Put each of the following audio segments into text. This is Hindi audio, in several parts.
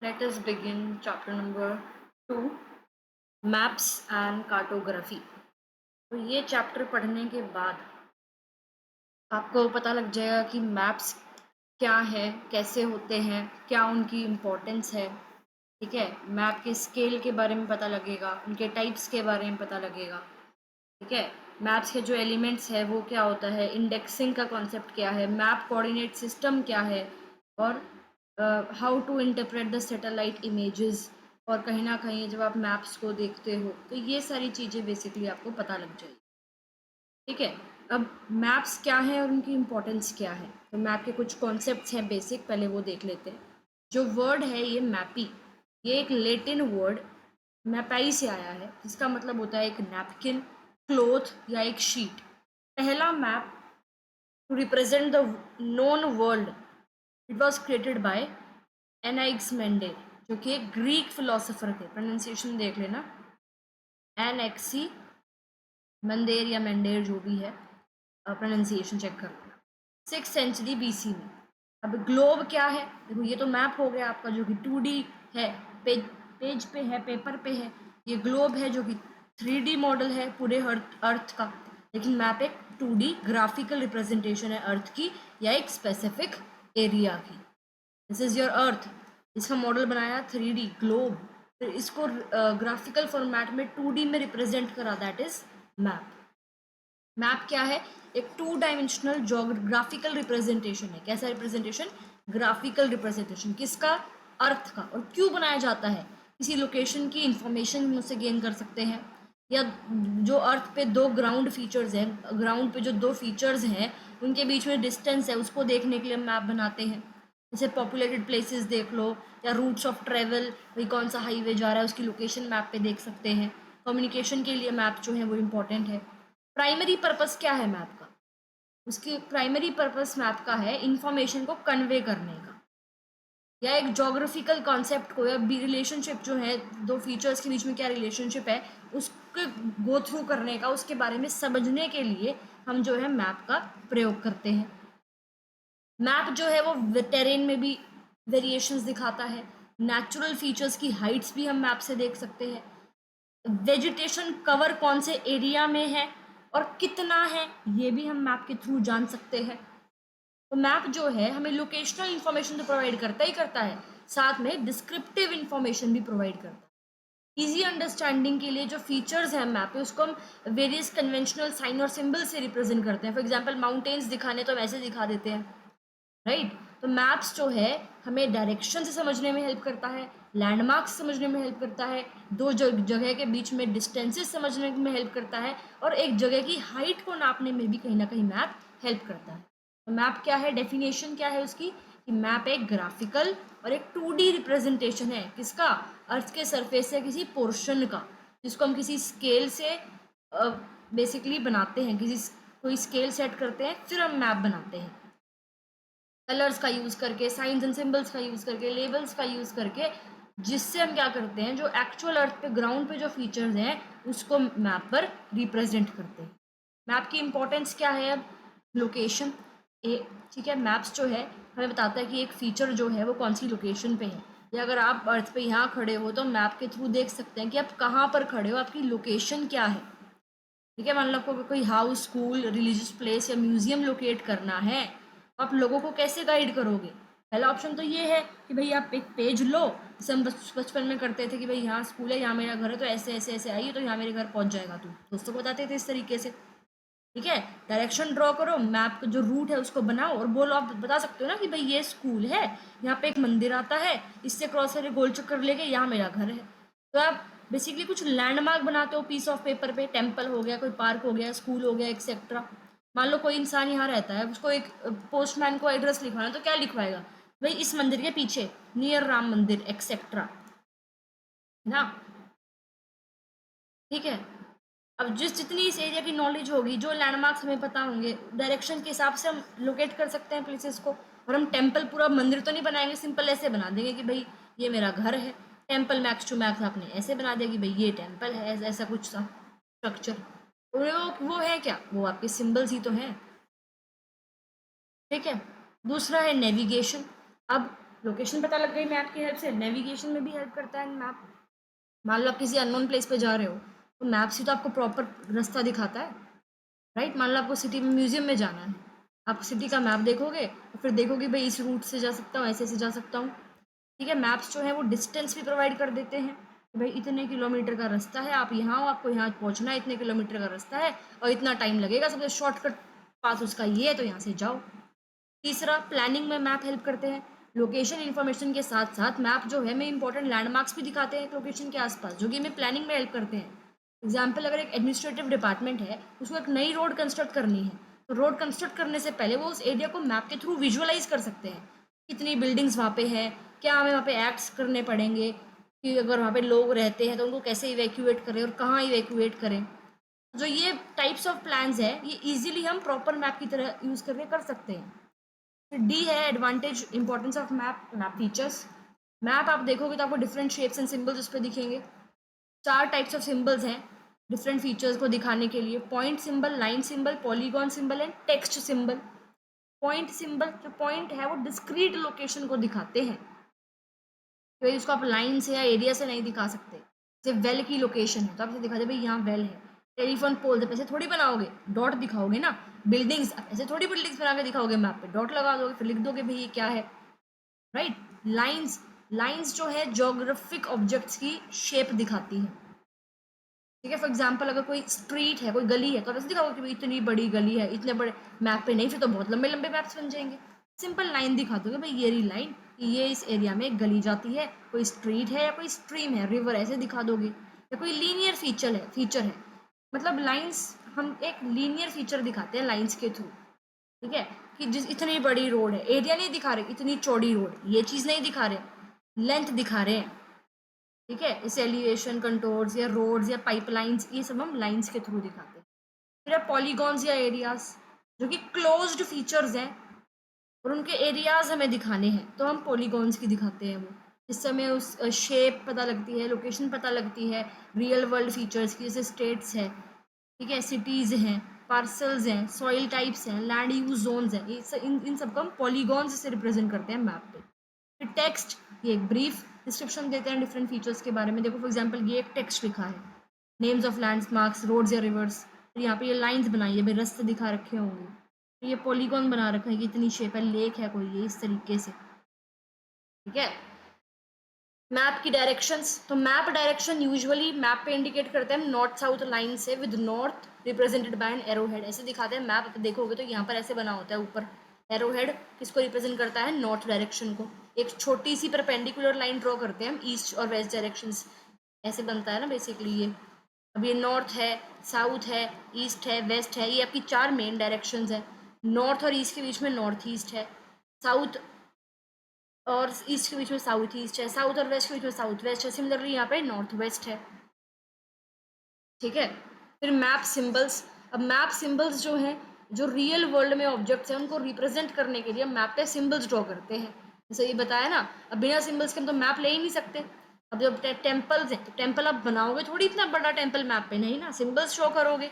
Let us begin chapter number 2, Maps and Cartography. तो ये चैप्टर पढ़ने के बाद आपको पता लग जाएगा कि मैप्स क्या है, कैसे होते हैं, क्या उनकी इम्पोर्टेंस है। ठीक है, मैप के स्केल के बारे में पता लगेगा, उनके टाइप्स के बारे में पता लगेगा। ठीक है, मैप्स के जो एलिमेंट्स है वो क्या होता है, इंडेक्सिंग का कॉन्सेप्ट क्या है, मैप कोऑर्डिनेट सिस्टम क्या है, और how to interpret the satellite images. और कहीं ना कहीं जब आप मैप्स को देखते हो तो ये सारी चीज़ें बेसिकली आपको पता लग जाएगी। ठीक है, अब मैप्स क्या है और उनकी इम्पोर्टेंस क्या है। तो मैप के कुछ कॉन्सेप्ट्स हैं बेसिक, पहले वो देख लेते हैं। जो वर्ड है ये मैपी, ये एक लेटिन वर्ड मैपाई से आया है, जिसका मतलब होता है एक नैपकिन, क्लोथ या एक शीट। पहला map to represent the known world, it was created by Anaximander, जो कि एक ग्रीक फिलोसोफर थे। प्रोनाउंसिएशन देख लेना, एनएक्सी मंदेर या मेंडेर, जो भी है, प्रोनाउंसिएशन चेक कर लेना। 6th century BC में। अब ग्लोब क्या है, देखो ये तो मैप हो गया आपका जो कि 2D है, पेज पे है, पेपर पे है। ये ग्लोब है जो कि 3D मॉडल है पूरे अर्थ का। लेकिन मैप एक 2D ग्राफिकल रिप्रेजेंटेशन है अर्थ की या एक स्पेसिफिक एरिया की। दिस इज योर अर्थ, इसका मॉडल बनाया 3D ग्लोब, फिर इसको ग्राफिकल फॉर्मेट में 2D में रिप्रेजेंट करा, दैट इज मैप। मैप क्या है, एक 2 डायमेंशनल जोग्राफिकल रिप्रेजेंटेशन है। कैसा रिप्रेजेंटेशन, ग्राफिकल रिप्रेजेंटेशन। किसका, अर्थ का। और क्यों बनाया जाता है, किसी लोकेशन की इंफॉर्मेशन हम उससे गेन कर सकते हैं, या जो अर्थ पे दो ग्राउंड फीचर्स हैं, ग्राउंड पे जो दो फीचर्स हैं उनके बीच में डिस्टेंस है, उसको देखने के लिए मैप बनाते हैं। जैसे पॉपुलेटेड प्लेसेस देख लो, या रूट्स ऑफ ट्रेवल, भाई कौन सा हाईवे जा रहा है उसकी लोकेशन मैप पे देख सकते हैं। कम्युनिकेशन के लिए मैप जो है वो इम्पोर्टेंट है। प्राइमरी पर्पस क्या है मैप का, उसकी प्राइमरी पर्पस मैप का है इंफॉर्मेशन को कन्वे करने का, या एक जोग्राफिकल कॉन्सेप्ट को, या रिलेशनशिप जो है दो फीचर्स के बीच में क्या रिलेशनशिप है उसके गो थ्रू करने का, उसके बारे में समझने के लिए हम जो है मैप का प्रयोग करते हैं। मैप जो है वो टेरेन में भी वेरिएशंस दिखाता है, नेचुरल फीचर्स की हाइट्स भी हम मैप से देख सकते हैं, वेजिटेशन कवर कौन से एरिया में है और कितना है ये भी हम मैप के थ्रू जान सकते हैं। तो मैप जो है हमें लोकेशनल इंफॉर्मेशन तो प्रोवाइड करता ही करता है, साथ में डिस्क्रिप्टिव इंफॉर्मेशन भी प्रोवाइड करता है। इजी अंडरस्टैंडिंग के लिए जो फीचर्स हैं मैप पे उसको हम वेरियस कन्वेंशनल साइन और सिंबल से रिप्रेजेंट करते हैं। फॉर एग्जांपल माउंटेन्स दिखाने तो वैसे दिखा देते हैं, राइट। तो मैप्स जो है हमें डायरेक्शन से समझने में हेल्प करता है, लैंडमार्क्स समझने में हेल्प करता है, दो जगह के बीच में डिस्टेंसेस समझने में हेल्प करता है, और एक जगह की हाइट को नापने में भी कहीं ना कहीं मैप हेल्प करता है। तो मैप क्या है, डेफिनेशन क्या है उसकी, कि मैप एक ग्राफिकल और एक 2D रिप्रेजेंटेशन है, किसका, अर्थ के सरफेस से किसी पोर्शन का, जिसको हम किसी स्केल से बेसिकली बनाते हैं, कोई स्केल सेट करते हैं फिर हम मैप बनाते हैं। कलर्स का यूज़ करके, साइंस एंड सिंबल्स का यूज़ करके, लेबल्स का यूज़ करके, जिससे हम क्या करते हैं, जो एक्चुअल अर्थ पे ग्राउंड पे जो फीचर्स हैं उसको मैप पर रिप्रेजेंट करते हैं। मैप की इंपॉर्टेंस क्या है, अब लोकेशन ठीक है, मैप्स जो है हमें बताता है कि एक फीचर जो है वो कौन सी लोकेशन पे है, या अगर आप अर्थ पे यहाँ खड़े हो तो मैप के थ्रू देख सकते हैं कि आप कहाँ पर खड़े हो, आपकी लोकेशन क्या है। ठीक है, मान लो आपको कोई हाउस, स्कूल, रिलीजियस प्लेस या म्यूजियम लोकेट करना है, तो आप लोगों को कैसे गाइड करोगे। पहला ऑप्शन तो ये है कि भाई आप एक पेज लो, जैसे हम बचपन में करते थे कि भाई यहाँ स्कूल है, यहाँ मेरा घर है, तो ऐसे ऐसे ऐसे आइए तो यहाँ मेरे घर पहुँच जाएगा, तू दोस्तों को बताते थे इस तरीके से। ठीक है, डायरेक्शन ड्रॉ करो, मैप का जो रूट है उसको बनाओ और बोलो, आप बता सकते हो ना कि भाई ये स्कूल है, यहाँ पे एक मंदिर आता है, इससे क्रॉस करके गोल चक्कर लेके यहाँ मेरा घर है। तो आप बेसिकली कुछ लैंडमार्क बनाते हो पीस ऑफ पेपर पे, टेम्पल हो गया, कोई पार्क हो गया, स्कूल हो गया, एक्सेट्रा। मान लो कोई इंसान यहाँ रहता है, उसको एक पोस्टमैन को एड्रेस लिखवाना है, तो क्या लिखवाएगा, भाई इस मंदिर के पीछे नियर राम मंदिर एक्सेट्रा ना। ठीक है, अब जितनी इस एरिया की नॉलेज होगी, जो लैंडमार्क्स हमें पता होंगे, डायरेक्शन के हिसाब से हम लोकेट कर सकते हैं प्लेसेस को। और हम टेम्पल पूरा मंदिर तो नहीं बनाएंगे, सिंपल ऐसे बना देंगे कि भाई ये मेरा घर है, टेम्पल मैक्स टू मैक्स आपने ऐसे बना दिया कि भाई ये टेम्पल है, ऐसा कुछ सा स्ट्रक्चर। वो है क्या, वो आपके सिंबल्स ही तो हैं। ठीक है, दूसरा है नेविगेशन। अब लोकेशन पता लग गई मैप की हेल्प से, नेविगेशन में भी हेल्प करता है मैप। मान लो आप किसी अननोन प्लेस पे जा रहे हो तो मैप से तो आपको प्रॉपर रास्ता दिखाता है, राइट। मान लो आपको सिटी में म्यूजियम में जाना है, आप सिटी का मैप देखोगे और फिर देखोगे भाई इस रूट से जा सकता हूँ, ऐसे ऐसे जा सकता हूँ, ठीक है। मैप्स जो है वो डिस्टेंस भी प्रोवाइड कर देते हैं कि भाई इतने किलोमीटर का रास्ता है, आप यहाँ हो, आपको यहाँ पहुँचना है, इतने किलोमीटर का रास्ता है और इतना टाइम लगेगा, सबसे शॉर्टकट पास उसका ये है, तो यहाँ से जाओ। तीसरा, प्लानिंग में मैप हेल्प करते हैं। लोकेशन इन्फॉर्मेशन के साथ साथ मैप जो है हमें इंपॉर्टेंट लैंडमार्क्स भी दिखाते हैं लोकेशन के आसपास, जो कि हमें प्लानिंग में हेल्प करते हैं। एग्जाम्पल, अगर एक एडमिनिस्ट्रेटिव डिपार्टमेंट है, उसको एक नई रोड कंस्ट्रक्ट करनी है, तो रोड कंस्ट्रक्ट करने से पहले वो उस एरिया को मैप के थ्रू विजुअलाइज कर सकते हैं, कितनी बिल्डिंग्स वहाँ पे है, क्या हमें वहाँ पे एक्ट्स करने पड़ेंगे, कि अगर वहाँ पे लोग रहते हैं तो उनको कैसे इवैक्यूएट करें और कहाँ इवैक्यूएट करें। जो ये टाइप्स ऑफ प्लान्स है ये इजीली हम प्रॉपर मैप की तरह यूज़ करके कर सकते हैं। फिर डी है advantage importance of map, map features. Map आप देखोगे तो आपको डिफरेंट शेप्स एंड सिंबल्स उस पर दिखेंगे। 4 टाइप्स ऑफ सिंबल्स हैं डिफरेंट फीचर्स को दिखाने के लिए: point symbol, line symbol, polygon symbol and text symbol. Point symbol, जो पॉइंट है वो डिस्क्रीट लोकेशन को दिखाते हैं, तो उसको आप लाइन से या एरिया से नहीं दिखा सकते। जैसे वेल की लोकेशन है तो आप इसे दिखा दे भाई यहाँ वेल है। टेलीफोन पोल जब ऐसे थोड़ी बनाओगे, डॉट दिखाओगे ना। बिल्डिंग्स ऐसे थोड़ी बिल्डिंग्स बना के दिखाओगे, मैप पे डॉट लगा दोगे, फिर लिख दोगे भाई ये क्या है, राइट। लाइंस, लाइंस जो है जोग्राफिक ऑब्जेक्ट्स की शेप दिखाती है, ठीक है। फॉर एग्जाम्पल, अगर कोई स्ट्रीट है, कोई गली है, तो आप ऐसे दिखाओगे कि भाई इतनी बड़ी गली है, इतने बड़े मैप पे नहीं, फिर तो बहुत लंबे लंबे मैप्स बन जाएंगे। सिंपल लाइन दिखा दोगे भाई ये रही लाइन, ये इस एरिया में एक गली जाती है, कोई स्ट्रीट है या कोई स्ट्रीम है, रिवर, ऐसे दिखा दोगे। या कोई लीनियर फीचर है, मतलब लाइंस, हम एक लीनियर फीचर दिखाते हैं लाइंस के थ्रू, ठीक है। कि जिस इतनी बड़ी रोड है, एरिया नहीं दिखा रहे, इतनी चौड़ी रोड, ये चीज़ नहीं दिखा रहे, लेंथ दिखा रहे हैं, ठीक है। इस एलिवेशन कंटोर्स या रोड्स या पाइपलाइंस, ये सब हम लाइंस के थ्रू दिखाते हैं। फिर पॉलीगॉन्स या एरियाज, जो कि क्लोज्ड फीचर्स हैं और उनके एरियाज हमें दिखाने हैं, तो हम पॉलीगॉन्स की दिखाते हैं वो, जिससे हमें उस शेप पता लगती है, लोकेशन पता लगती है रियल वर्ल्ड फीचर्स की, जैसे स्टेट्स है, ठीक है, सिटीज़ हैं, पार्सल्स हैं, सॉइल टाइप्स हैं, लैंड यूज जोन्स हैं, इन सबको हम पॉलीगॉन्स से रिप्रेजेंट करते हैं मैप पे। फिर टेक्स्ट, ये एक ब्रीफ डिस्क्रिप्शन देते हैं डिफरेंट फीचर्स के बारे में। देखो फॉर एग्जांपल ये एक टेक्स्ट लिखा है, नेम्स ऑफ लैंडमार्क्स, रोड्स या रिवर्स। फिर यहाँ पे ये लाइंस बनाई है, भाई रास्ते दिखा रखे होंगे। फिर ये पॉलीगॉन बना रखा है कि इतनी शेप है, लेक है कोई, ये इस तरीके से, ठीक है। मैप की डायरेक्शंस, तो मैप डायरेक्शन यूजुअली मैप पे इंडिकेट करते हैं नॉर्थ साउथ लाइन से, with north represented by an arrow head, ऐसे दिखाते हैं मैप। देखोगे तो यहाँ पर ऐसे बना होता है ऊपर, एरो हेड किसको रिप्रेजेंट करता है, नॉर्थ डायरेक्शन को। एक छोटी सी परपेंडिकुलर लाइन ड्रॉ करते हैं हम, ईस्ट और वेस्ट डायरेक्शंस, ऐसे बनता है ना बेसिकली ये। अब ये नॉर्थ है, साउथ है, ईस्ट है, वेस्ट है, ये आपकी 4 मेन डायरेक्शंस है। नॉर्थ और ईस्ट के बीच में नॉर्थ ईस्ट है, साउथ और ईस्ट के बीच में साउथ ईस्ट है, साउथ और वेस्ट के बीच में साउथ वेस्ट है, सिमिलरली यहाँ पे नॉर्थ वेस्ट है, ठीक है। फिर मैप सिंबल्स, अब मैप सिंबल्स जो हैं, जो रियल वर्ल्ड में ऑब्जेक्ट्स हैं उनको रिप्रेजेंट करने के लिए हम मैप पे सिंबल्स ड्रॉ करते हैं, जैसे ये बताया ना। अब बिना सिंबल्स के हम तो मैप ले ही नहीं सकते। अब जब टेम्पल्स हैं तो टेम्पल आप बनाओगे थोड़ी इतना बड़ा टेम्पल मैप पे, नहीं ना, सिंबल्स शो करोगे,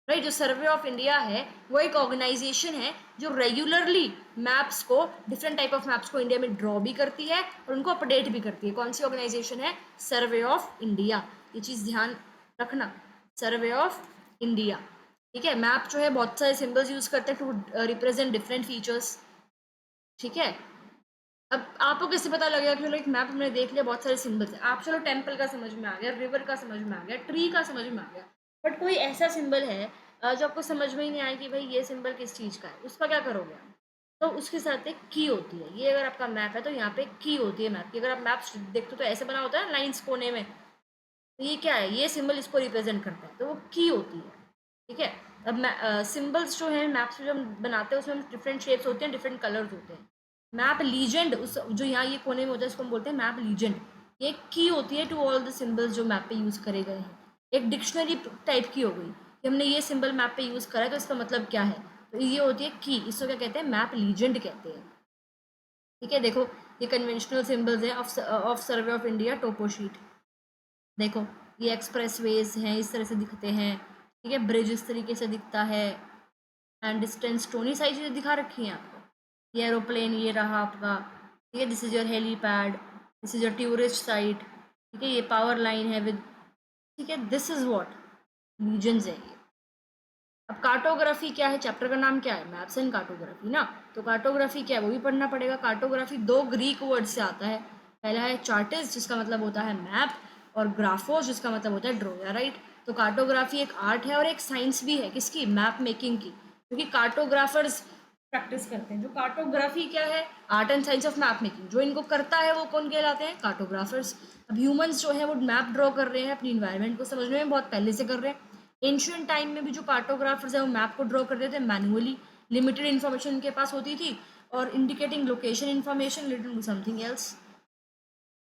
राइट। जो सर्वे ऑफ इंडिया है वो एक ऑर्गेनाइजेशन है जो रेगुलरली मैप्स को, डिफरेंट टाइप ऑफ मैप्स को इंडिया में ड्रॉ भी करती है और उनको अपडेट भी करती है। कौन सी ऑर्गेनाइजेशन है, सर्वे ऑफ इंडिया, ये चीज़ ध्यान रखना, सर्वे ऑफ इंडिया, ठीक है। मैप जो है बहुत सारे सिंबल्स यूज करते हैं टू रिप्रेजेंट डिफरेंट फीचर्स, ठीक है। अब आपको कैसे पता लगेगा कि चलो एक मैप हमने देख लिया, बहुत सारे सिंबल्स हैं, आप चलो टेम्पल का समझ में आ गया, रिवर का समझ में आ गया, ट्री का समझ में आ गया, बट कोई ऐसा सिंबल है जो आपको समझ में ही नहीं आया कि भाई ये सिंबल किस चीज़ का है, उसका क्या करोगे आप? तो उसके साथ एक की होती है, ये अगर आपका मैप है तो यहाँ पे की होती है मैप की। अगर आप मैप देखते हो तो ऐसे बना होता है लाइन्स कोने में, तो ये क्या है, ये सिंबल इसको रिप्रेजेंट करता है, तो वो की होती है, ठीक है। अब सिंबल्स जो है मैप्स जो हम बनाते हैं उसमें डिफरेंट शेप्स होते हैं, डिफरेंट कलर्स होते हैं। मैप लीजेंड, उस जो यहाँ ये कोने में होता है इसको हम बोलते हैं मैप लीजेंड। ये एक की होती है टू ऑल द सिंबल्स जो मैप पे यूज़ करे गए हैं, एक डिक्शनरी टाइप की हो गई कि हमने ये सिंबल मैप पे यूज़ करा है तो इसका मतलब क्या है, तो ये होती है की, इसको क्या कहते हैं, मैप लीजेंड कहते हैं, ठीक है। देखो ये कन्वेंशनल सिंबल्स हैं of survey of India topo sheet. देखो ये एक्सप्रेस वेज हैं, इस तरह से दिखते हैं, ठीक है। ब्रिज इस तरीके से दिखता है, एंड डिस्टेंस स्टोन, ये सारी चीज़ें दिखा रखी हैं आपको। ये एरोप्लेन ये रहा आपका, ठीक है, this is your helipad, this is your tourist site, ठीक है, ये पावर लाइन है विद, ठीक है, दिस इज व्हाट रीजन्स है ये। अब कार्टोग्राफी क्या है, चैप्टर का नाम क्या है, मैप्स एंड कार्टोग्राफी ना, तो कार्टोग्राफी क्या है वो भी पढ़ना पड़ेगा। कार्टोग्राफी दो ग्रीक वर्ड से आता है, पहला है चार्टिस जिसका मतलब होता है मैप, और ग्राफोस जिसका मतलब होता है ड्रॉ, या राइट। तो कार्टोग्राफी एक आर्ट है और एक साइंस भी है, किसकी, मैप मेकिंग की, क्योंकि कार्टोग्राफर्स प्रैक्टिस करते हैं। जो कार्टोग्राफी क्या है, art and science of map making, जो इनको करता है वो कौन कहलाते हैं, कार्टोग्राफर्स। अब ह्यूमंस जो है वो मैप ड्रॉ कर रहे हैं, अपनी इन्वायरमेंट को समझने में बहुत पहले से कर रहे हैं। एंशियंट टाइम में भी जो कार्टोग्राफर्स हैं वो मैप को ड्रॉ करते थे मैनुअली, लिमिटेड इन्फॉर्मेशन उनके पास होती थी, और indicating location information related to something else.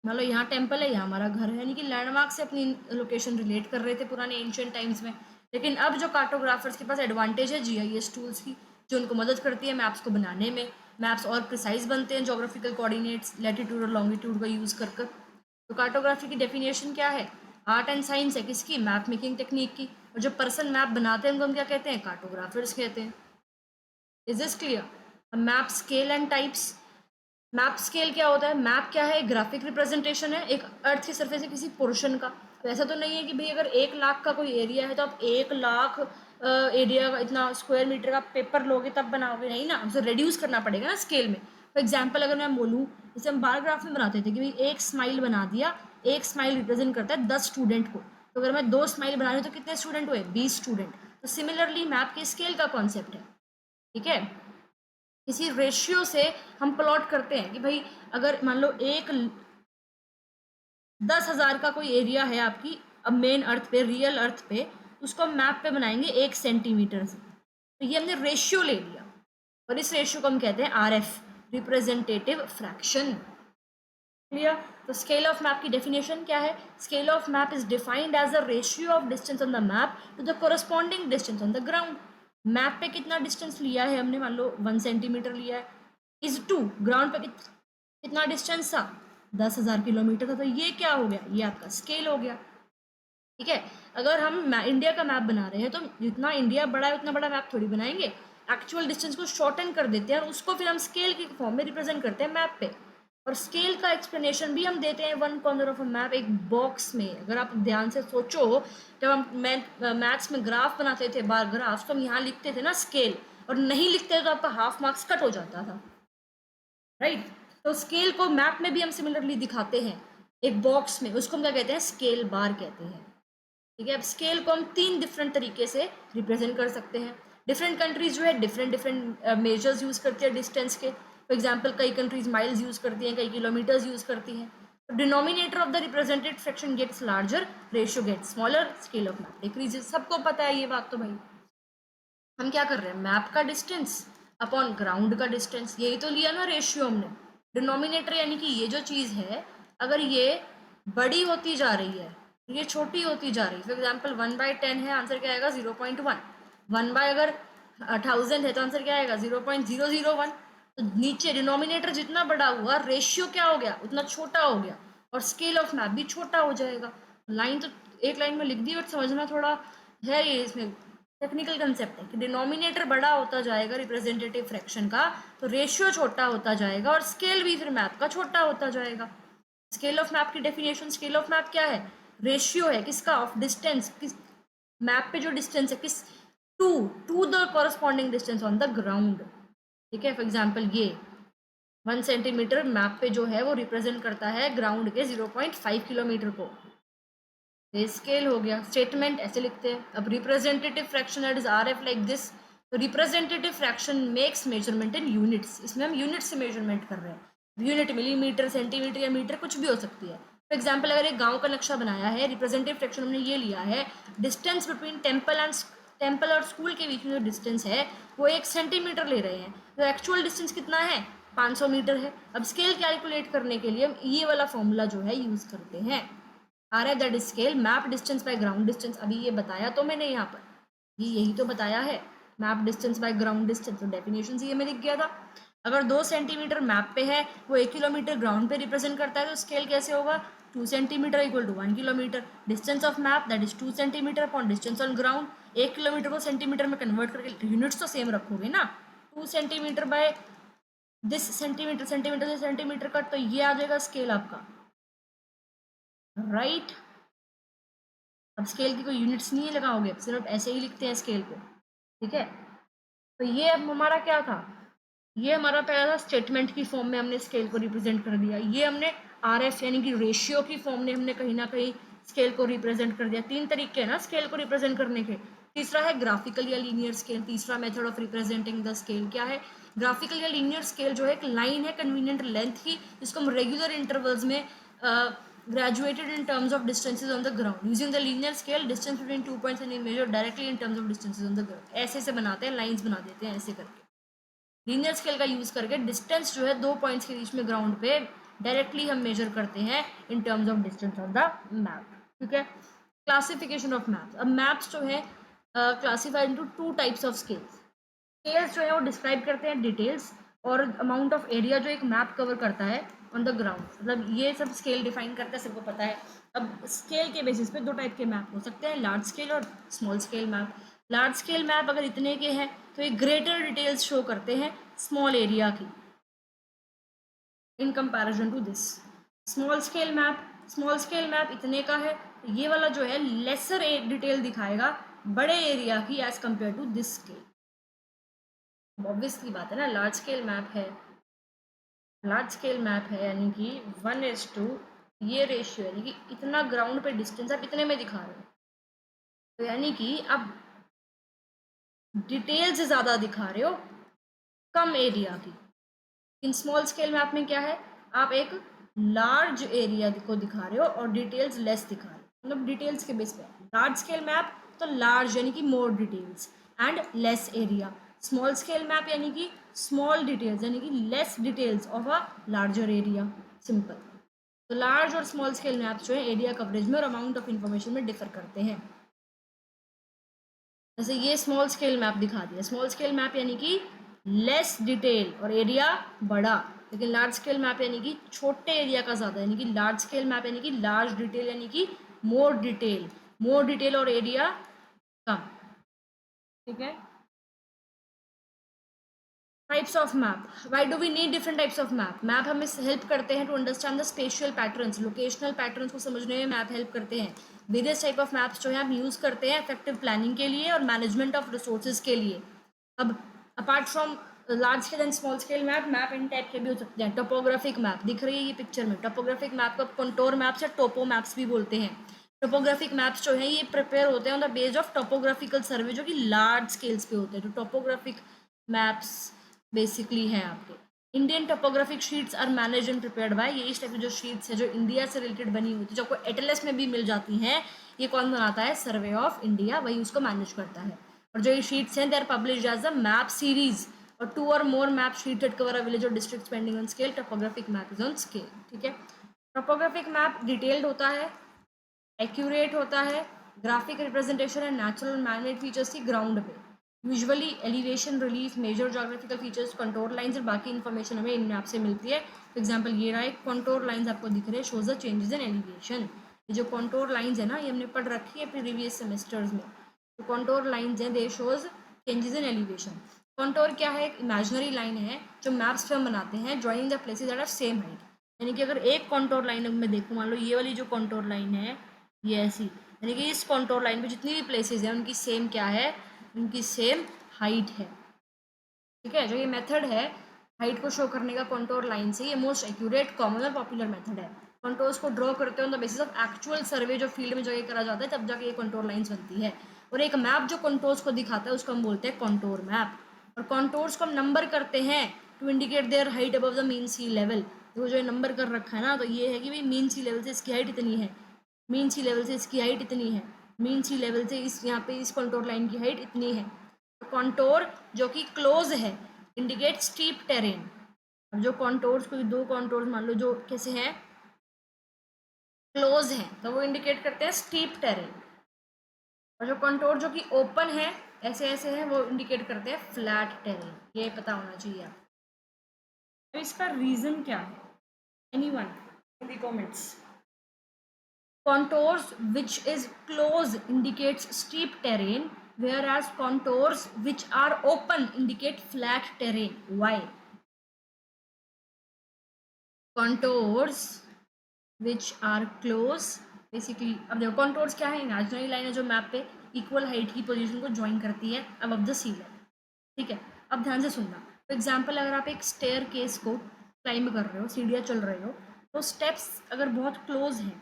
मान लो यहाँ टेम्पल है, यहाँ हमारा घर है, यानी कि लैंडमार्क से अपनी लोकेशन रिलेट कर रहे थे पुराने एंशियंट टाइम्स में। लेकिन अब जो कार्टोग्राफर्स के पास एडवांटेज है जीआईएस टूल्स की, जो उनको मदद करती है मैप्स को बनाने में। मैप्स और प्रिसाइज बनते हैं जोग्राफिकल कोऑर्डिनेट्स, लैटिट्यूड और लॉन्गिट्यूड का यूज़ कर कर। तो कार्टोग्राफी की डेफिनेशन क्या है, आर्ट एंड साइंस है, किसकी, मैप मेकिंग टेक्निक की। और जो पर्सन मैप बनाते हैं उनको हम क्या कहते हैं, कार्टोग्राफर्स कहते हैं। Is this clear. Map scale and types. Map scale क्या होता है, मैप क्या है, ग्राफिक रिप्रेजेंटेशन है एक अर्थ की सरफेस से किसी पोर्शन का। तो ऐसा तो नहीं है कि भाई अगर 1 लाख का कोई एरिया है तो आप 1 लाख एरिया का इतना स्क्वायर मीटर का पेपर लोगे तब बनाओगे, नहीं ना, उसे रिड्यूस करना पड़ेगा ना स्केल में। फॉर एग्जाम्पल अगर मैं बोलूँ, जैसे हम बार ग्राफ में बनाते थे कि भाई एक स्माइल बना दिया, एक स्माइल रिप्रेजेंट करता है 10 स्टूडेंट को, तो अगर मैं 2 स्माइल बना रही हूँ तो कितने स्टूडेंट हुए, 20 स्टूडेंट। तो सिमिलरली मैप के स्केल का कॉन्सेप्ट है, ठीक है। इसी रेशियो से हम प्लॉट करते हैं कि भाई अगर मान लो एक 10,000 का कोई एरिया है आपकी, अब मेन अर्थ पे, रियल अर्थ पे, उसको हम मैप पे बनाएंगे 1 सेंटीमीटर से, तो ये हमने रेशियो ले लिया, और इस रेशियो को हम कहते हैं आरएफ, रिप्रेजेंटेटिव फ्रैक्शन। क्लियर। तो स्केल ऑफ मैप की डेफिनेशन क्या है, scale of map is defined as a ratio of distance on the map to the corresponding distance on the ground. Map पे कितना डिस्टेंस लिया है हमने, मान लो 1 सेंटीमीटर लिया है, इज टू ग्राउंड पे कितना डिस्टेंस था, 10,000 किलोमीटर था, तो ये क्या हो गया, ये आपका स्केल हो गया, ठीक है। अगर हम इंडिया का मैप बना रहे हैं तो जितना इंडिया बड़ा है उतना बड़ा मैप थोड़ी बनाएंगे, एक्चुअल डिस्टेंस को शॉर्टन कर देते हैं और उसको फिर हम स्केल के फॉर्म में रिप्रेजेंट करते हैं मैप पे। और स्केल का एक्सप्लेनेशन भी हम देते हैं one corner of a map, एक बॉक्स में। अगर आप ध्यान से सोचो, जब हम मैथ्स में ग्राफ बनाते थे, बार ग्राफ, तो हम यहाँ लिखते थे ना स्केल, और नहीं लिखते तो आपका हाफ मार्क्स कट हो जाता था, राइट। तो स्केल को मैप में भी हम सिमिलरली दिखाते हैं एक बॉक्स में, उसको हम क्या कहते हैं, स्केल बार कहते हैं, ठीक है। अब स्केल को हम 3 डिफरेंट तरीके से रिप्रेजेंट कर सकते हैं। डिफरेंट कंट्रीज जो है डिफरेंट डिफरेंट मेजर्स यूज़ करती है डिस्टेंस के। फॉर एग्जांपल कई कंट्रीज माइल्स यूज़ करती हैं, कई किलोमीटर्स यूज़ करती हैं। तो denominator of the represented fraction gets larger, ratio gets smaller, scale of map decreases. सबको पता है ये बात, तो भाई हम क्या कर रहे हैं, मैप का डिस्टेंस अपॉन ग्राउंड का डिस्टेंस, यही तो लिया ना रेशियो हमने। डिनोमिनेटर यानी कि ये जो चीज़ है, अगर ये बड़ी होती जा रही है, ये छोटी होती जा रही है, फॉर एग्जाम्पल 1/10 है, आंसर क्या आएगा 0.1। 1 अगर 1000 है तो आंसर क्या आएगा 0.001। तो नीचे डिनोमिनेटर जितना बड़ा हुआ, रेशियो क्या हो गया, उतना छोटा हो गया, और स्केल ऑफ मैप भी छोटा हो जाएगा। लाइन तो एक लाइन में लिख दी, बट समझना थोड़ा है, ये इसमें टेक्निकल कंसेप्ट है कि डिनोमिनेटर बड़ा होता जाएगा रिप्रेजेंटेटिव फ्रैक्शन का, तो रेशियो छोटा होता जाएगा, और स्केल भी फिर मैप का छोटा होता जाएगा। स्केल ऑफ मैप की डेफिनेशन, स्केल ऑफ मैप क्या है, रेशियो है किसका, ऑफ डिस्टेंस, किस मैप पे जो डिस्टेंस है, किस to to the corresponding distance on the ground, ठीक है। फॉर एग्जाम्पल ये 1 सेंटीमीटर मैप पे जो है वो रिप्रेजेंट करता है ग्राउंड के 0.5 किलोमीटर को। स्केल हो गया। स्टेटमेंट ऐसे लिखते हैं। अब representative fraction that is R F like this. तो representative fraction makes measurement in units, इसमें हम यूनिट से मेजरमेंट कर रहे हैं। यूनिट मिलीमीटर, सेंटीमीटर या मीटर कुछ भी हो सकती है। फॉर एग्जाम्पल अगर एक गांव का नक्शा बनाया है, रिप्रेजेंटेटिव फ्रैक्शन हमने ये लिया है, डिस्टेंस बिटवीन टेम्पल और स्कूल के बीच में जो डिस्टेंस है वो 1 सेंटीमीटर ले रहे हैं, तो एक्चुअल डिस्टेंस कितना है, 500 मीटर है। अब स्केल कैलकुलेट करने के लिए हम ये वाला फॉर्मूला जो है यूज करते हैं, R F that scale map distance by ground distance. अभी ये बताया तो मैंने यहाँ पर, ये यही तो बताया है, map distance by ground distance, तो डेफिनेशन ये मैं लिख गया था। अगर 2 सेंटीमीटर मैप पे है, वो 1 किलोमीटर ग्राउंड पे रिप्रेजेंट करता है, तो स्केल कैसे होगा, 2 centimetre equal to 1 kilometre. Distance of map that is 2 centimetre upon distance on ground. 1 kilometre को सेंटीमीटर में कन्वर्ट करके यूनिट्स तो सेम रखोगे ना, 2 centimetre by this centimetre, centimetre से सेंटीमीटर कट, तो ये आ जाएगा स्केल आपका, राइट। अब स्केल की कोई यूनिट्स नहीं लगाओगे, सिर्फ ऐसे ही लिखते हैं स्केल को, ठीक है। तो ये अब हमारा क्या था, ये हमारा पहला था स्टेटमेंट की फॉर्म में हमने स्केल को रिप्रेजेंट कर दिया। ये हमने आरएफ यानी कि रेशियो की फॉर्म में हमने कहीं ना कहीं स्केल को रिप्रेजेंट कर दिया। तीन तरीके हैं ना स्केल को रिप्रेजेंट करने के। तीसरा है ग्राफिकल या लीनियर स्केल। तीसरा method of representing the scale क्या है, ग्राफिकल या लीनियर स्केल जो है एक लाइन है कन्वीनियंट लेंथ की, जिसको हम रेगुलर इंटरवल्स में graduated in terms of distances on the ground. Using the linear scale, distance between 2 points can be measured directly in terms of distances on the ground. ऐसे से बनाते हैं, लाइंस बना देते हैं ऐसे करके। लीनियर स्केल का यूज करके डिस्टेंस जो है 2 पॉइंट्स के बीच में ग्राउंड पे डायरेक्टली हम मेजर करते हैं in terms of distance on the map, ठीक है। Classification of maps. अब मैप्स जो है classified into two types of scales. Scales जो है वो डिस्क्राइब करते हैं डिटेल्स और अमाउंट ऑफ एरिया जो एक मैप कवर करता है ऑन द ग्राउंड, मतलब ये सब स्केल डिफाइन करता है, सबको पता है। अब स्केल के बेसिस पे दो टाइप के मैप हो सकते हैं, लार्ज स्केल और small scale map. Large scale map अगर इतने के हैं तो ये ग्रेटर डिटेल्स शो करते हैं स्मॉल एरिया की in comparison to this. Small scale map इतने का है, ये वाला जो है लेसर डिटेल दिखाएगा बड़े एरिया की as compare to this scale. Obvious की बात है ना, लार्ज स्केल मैप है यानी कि 1:2, ये रेशियो यानी कि इतना ग्राउंड पे डिस्टेंस आप इतने में दिखा रहे हो, तो यानी कि आप डिटेल्स ज़्यादा दिखा रहे हो कम एरिया की। इन स्मॉल स्केल मैप में क्या है, आप एक लार्ज एरिया को दिखा रहे हो और डिटेल्स लेस दिखा रहे हो, मतलब डिटेल्स के बेस पे। लार्ज स्केल मैप तो लार्ज यानी कि more details and less area. Small scale map यानी कि स्मॉल डिटेल्स यानी कि less details of a larger area, simple. तो लार्ज और स्मॉल स्केल मैप जो है एरिया कवरेज में और अमाउंट ऑफ इंफॉर्मेशन में डिफर करते हैं। जैसे ये स्मॉल स्केल मैप दिखा दिया, स्मॉल स्केल मैप यानी कि लेस डिटेल और एरिया बड़ा, लेकिन लार्ज स्केल मैप यानी कि छोटे एरिया का ज़्यादा, यानी कि लार्ज स्केल मैप यानी कि लार्ज डिटेल यानी कि मोर डिटेल और एरिया कम, ठीक है। Types of map. Why do we need different types of map हमें हेल्प करते हैं to understand the spatial patterns, locational patterns को समझने में मैप हेल्प करते हैं। वेरियस टाइप ऑफ मैप्स जो है हम यूज़ करते हैं इफेक्टिव प्लानिंग के लिए और मैनेजमेंट ऑफ रिसोर्सेज के लिए। अब apart from large scale and small scale map in type के भी हो सकते हैं। टोपोग्राफिक मैप दिख रही है ये पिक्चर में, टोपोग्राफिक मैप को कंटोर मैप्स या टोपो मैप्स भी बोलते हैं। टोपोग्राफिक मैप्स जो है ये प्रिपेयर होते हैं on the base of topographical survey, जो कि लार्ज स्केल्स पे होते हैं। तो टोपोग्राफिक मैप्स बेसिकली है आपके। Indian topographic sheets are manage and prepared by, ये इस टाइप की जो शीट्स है जो इंडिया से रिलेटेड बनी होती है, जो आपको एटलस में भी मिल जाती हैं, ये कौन बनाता है, सर्वे ऑफ इंडिया, वही उसको मैनेज करता है। और जो ये शीट्स हैं they are published as a map series or 2 or more map sheet that cover a village or district spending on scale. Topographic map is on scale, ठीक है। टोपोग्राफिक मैप डिटेल्ड होता है, एक्यूरेट होता है, ग्राफिक रिप्रेजेंटेशन है नेचुरल और मैनमेड फीचर्स की ग्राउंड पे। Usually elevation, relief, major geographical features, contour lines और बाकी इन्फॉर्मेशन हमें इन मैप से मिलती है। फॉर एग्जांपल ये रहा एक कंटोर लाइंस आपको दिख रहे हैं, shows the changes in elevation. ये जो कंटोर लाइंस है ना, ये हमने पढ़ रखी है प्रीवियस सेमेस्टर्स में। तो कंटोर लाइंस हैं, दे shows changes in elevation. Contour क्या है, एक इमेजिनरी लाइन है जो मैप्स पे हम बनाते हैं joining the places that are same height. यानी कि अगर एक कंटोर लाइन मैं देखूँ, मान लो ये वाली जो कंटोर लाइन है ये ऐसी, यानी कि इस कंटोर लाइन पे जितनी भी प्लेसेस हैं उनकी सेम क्या है, उनकी सेम हाइट है, ठीक है। जो ये मेथड है हाइट को शो करने का कंटोर लाइन से, ये मोस्ट एक्यूरेट, कॉमन और पॉपुलर मेथड है। कंटोर्स को ड्रॉ करते हैं on the basis of actual survey, जो फील्ड में जाके करा जाता है, तब जाके ये कंटोर लाइंस बनती है। और एक मैप जो कंटोर्स को दिखाता है उसको हम बोलते हैं कंटोर मैप। और कंटोर्स को हम नंबर करते हैं to indicate their height above the mean sea level. तो जो नंबर कर रखा है ना, तो ये है कि भाई मीन सी लेवल से इसकी हाइट इतनी है, मीन सी लेवल से इसकी हाइट इतनी है, मीन सी लेवल से इस यहाँ पे इस कंटोर लाइन की हाइट इतनी है। कंटोर जो कि क्लोज है इंडिकेट स्टीप टेरेन। अब जो कॉन्टोर्स, कोई दो कॉन्टोर्स मान लो जो कैसे हैं, क्लोज हैं, तो वो इंडिकेट करते हैं स्टीप टेरेन। और जो कॉन्टोर जो कि ओपन है, ऐसे ऐसे हैं, वो इंडिकेट करते हैं फ्लैट टेरेन। ये पता होना चाहिए आपको। तो इसका रीजन क्या है, anyone in the comments. Contours which is close indicates steep terrain, whereas contours which are open indicate flat terrain. Why? Contours which are close, basically अब देखो कॉन्टोर्स क्या है, इमेजिनरी लाइन है जो मैप पे इक्वल हाइट की पोजीशन को ज्वाइन करती है अबव द सी लेवल। ठीक है, अब ध्यान से सुनना। फॉर एग्जाम्पल अगर आप एक स्टेयर केस को क्लाइंब कर रहे हो, सीढ़ियाँ चल रहे हो, तो स्टेप्स अगर बहुत क्लोज हैं,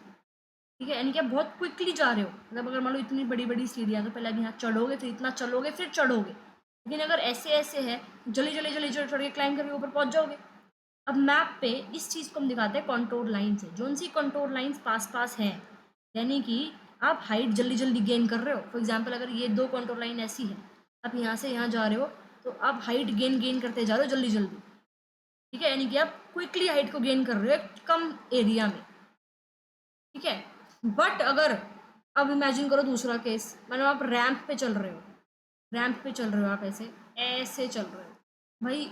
ठीक है, यानी कि आप बहुत क्विकली जा रहे हो, मतलब अगर मान लो इतनी बड़ी बड़ी सीढ़ियाँ, तो पहले आप यहाँ चढ़ोगे, फिर इतना चलोगे, फिर चढ़ोगे। लेकिन अगर ऐसे ऐसे है, जल्दी जल्दी जल्दी चढ़ चढ़ के क्लाइंब करके ऊपर पहुंच जाओगे। अब मैप पे इस चीज़ को हम दिखाते हैं कॉन्टोर लाइन से, जो सी कॉन्टोर लाइन्स पास पास हैं, यानी कि आप हाइट जल्दी जल्दी गेन कर रहे हो। फॉर एग्जाम्पल अगर ये दो कॉन्टोर लाइन ऐसी है, आप यहाँ से यहाँ जा रहे हो, तो आप हाइट गेन गेन करते जा रहे हो जल्दी जल्दी। ठीक है, यानी कि आप क्विकली हाइट को गेन कर रहे हो कम एरिया में। ठीक है, बट अगर अब इमेजिन करो दूसरा केस, मानो आप रैंप पे चल रहे हो, रैंप पे चल रहे हो, आप ऐसे ऐसे चल रहे हो भाई,